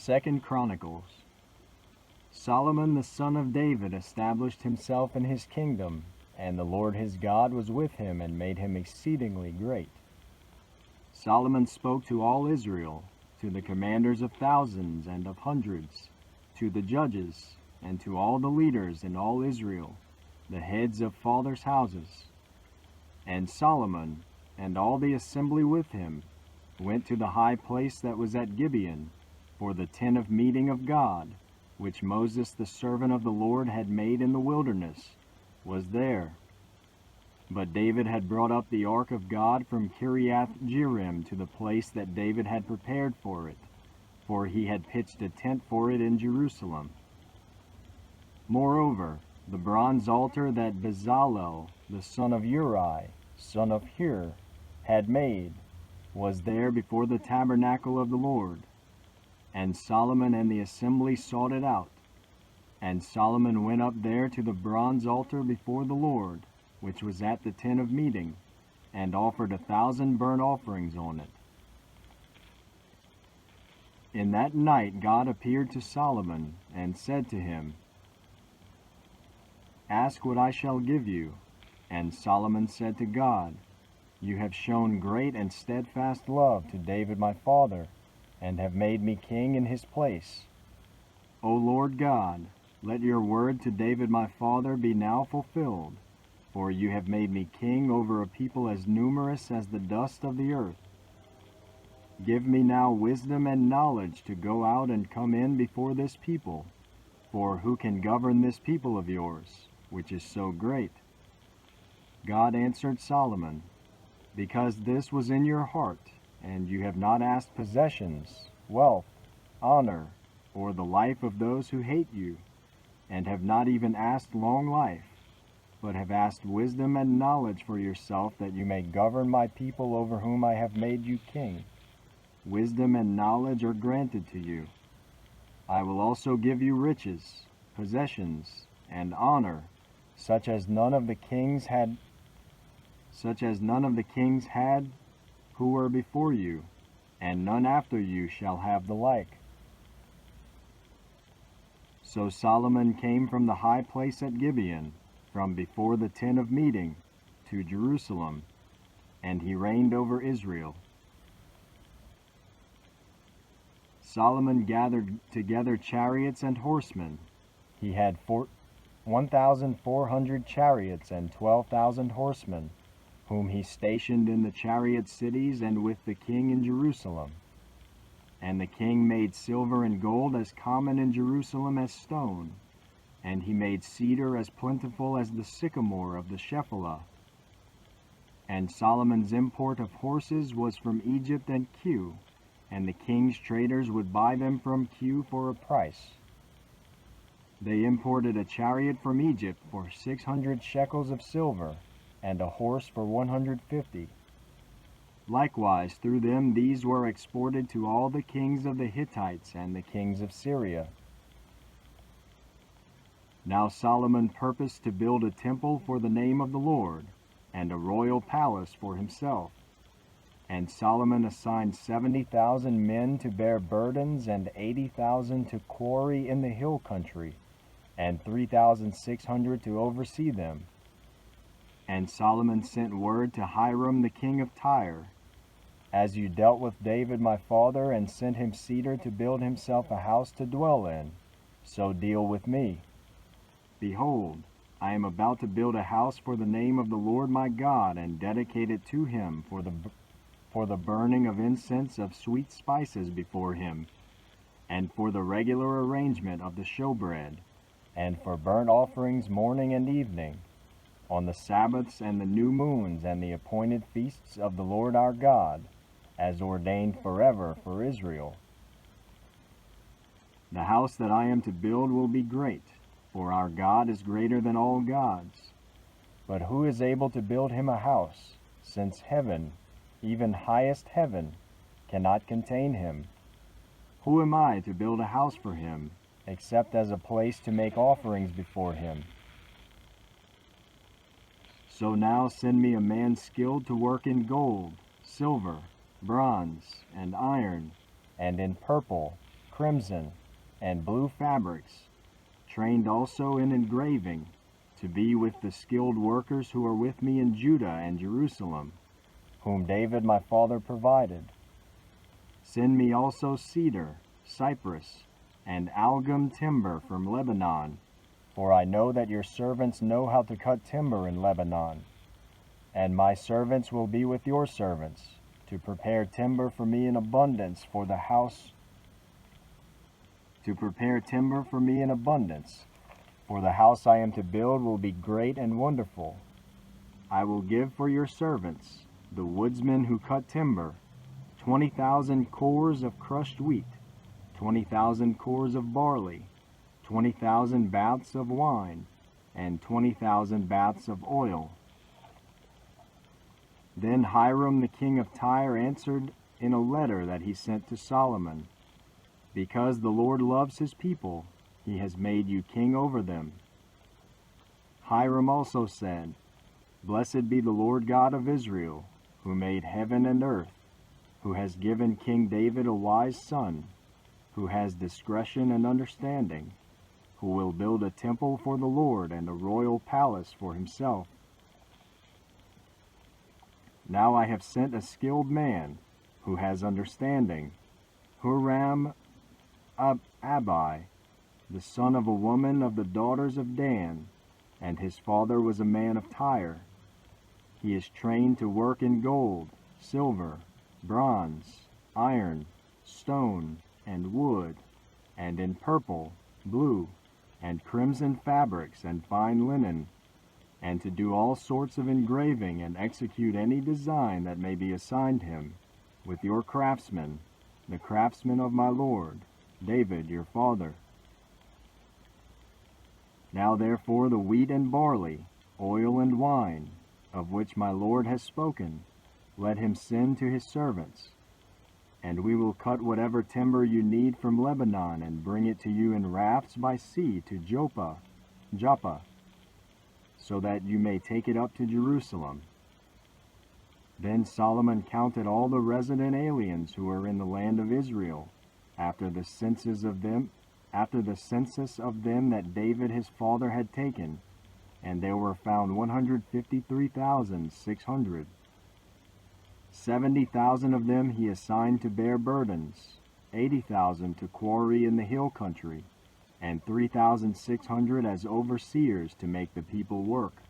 2 Chronicles. Solomon the son of David established himself in his kingdom, and the Lord his God was with him and made him exceedingly great. Solomon spoke to all Israel, to the commanders of thousands and of hundreds, to the judges, and to all the leaders in all Israel, the heads of fathers' houses. And Solomon, and all the assembly with him, went to the high place that was at Gibeon, for the tent of meeting of God, which Moses the servant of the Lord had made in the wilderness, was there. But David had brought up the ark of God from Kiriath-jearim to the place that David had prepared for it, for he had pitched a tent for it in Jerusalem. Moreover, the bronze altar that Bezalel, the son of Uri, son of Hur, had made, was there before the tabernacle of the Lord. And Solomon and the assembly sought it out. And Solomon went up there to the bronze altar before the Lord, which was at the tent of meeting, and offered 1,000 burnt offerings on it. In that night God appeared to Solomon, and said to him, "Ask what I shall give you." And Solomon said to God, "You have shown great and steadfast love to David my father, and have made me king in his place. O Lord God, let your word to David my father be now fulfilled, for you have made me king over a people as numerous as the dust of the earth. Give me now wisdom and knowledge to go out and come in before this people, for who can govern this people of yours, which is so great?" God answered Solomon, "Because this was in your heart, and you have not asked possessions, wealth, honor, or the life of those who hate you, and have not even asked long life, but have asked wisdom and knowledge for yourself, that you may govern my people over whom I have made you king. Wisdom and knowledge are granted to you. I will also give you riches, possessions, and honor, such as none of the kings had who were before you, and none after you shall have the like." So Solomon came from the high place at Gibeon, from before the tent of meeting, to Jerusalem, and he reigned over Israel. Solomon gathered together chariots and horsemen. He had 1,400 chariots and 12,000 horsemen, whom he stationed in the chariot cities and with the king in Jerusalem. And the king made silver and gold as common in Jerusalem as stone, and he made cedar as plentiful as the sycamore of the Shephelah. And Solomon's import of horses was from Egypt and Kue, and the king's traders would buy them from Kue for a price. They imported a chariot from Egypt for 600 shekels of silver, and a horse for 150. Likewise, through them these were exported to all the kings of the Hittites and the kings of Syria. Now Solomon purposed to build a temple for the name of the Lord, and a royal palace for himself. And Solomon assigned 70,000 men to bear burdens, and 80,000 to quarry in the hill country, and 3,600 to oversee them. And Solomon sent word to Hiram the king of Tyre, "As you dealt with David my father, and sent him cedar to build himself a house to dwell in, so deal with me. Behold, I am about to build a house for the name of the Lord my God, and dedicate it to him for the burning of incense of sweet spices before him, and for the regular arrangement of the showbread, and for burnt offerings morning and evening, on the Sabbaths and the new moons and the appointed feasts of the Lord our God, as ordained forever for Israel. The house that I am to build will be great, for our God is greater than all gods. But who is able to build him a house, since heaven, even highest heaven, cannot contain him? Who am I to build a house for him, except as a place to make offerings before him? So now send me a man skilled to work in gold, silver, bronze, and iron, and in purple, crimson, and blue fabrics, trained also in engraving, to be with the skilled workers who are with me in Judah and Jerusalem, whom David my father provided. Send me also cedar, cypress, and algum timber from Lebanon, for I know that your servants know how to cut timber in Lebanon. And my servants will be with your servants, to prepare timber for me in abundance for the house, for the house I am to build will be great and wonderful. I will give for your servants, the woodsmen who cut timber, 20,000 cores of crushed wheat, 20,000 cores of barley, 20,000 baths of wine, and 20,000 baths of oil. Then Hiram the king of Tyre answered in a letter that he sent to Solomon, because the Lord loves his people, he has made you king over them. Hiram also said, Blessed be the Lord God of Israel, who made heaven and earth, who has given King David a wise son, who has discretion and understanding, who will build a temple for the Lord and a royal palace for himself. Now I have sent a skilled man, who has understanding, Huram-Abi, the son of a woman of the daughters of Dan, and his father was a man of Tyre. He is trained to work in gold, silver, bronze, iron, stone, and wood, and in purple, blue, and crimson fabrics and fine linen, and to do all sorts of engraving and execute any design that may be assigned him, with your craftsmen, the craftsmen of my lord, David your father. Now therefore the wheat and barley, oil and wine, of which my lord has spoken, let him send to his servants, and we will cut whatever timber you need from Lebanon and bring it to you in rafts by sea to Joppa, so that you may take it up to Jerusalem. Then Solomon counted all the resident aliens who were in the land of Israel, after the census of them that David his father had taken, and there were found 153,600. 70,000 of them he assigned to bear burdens, 80,000 to quarry in the hill country, and 3,600 as overseers to make the people work.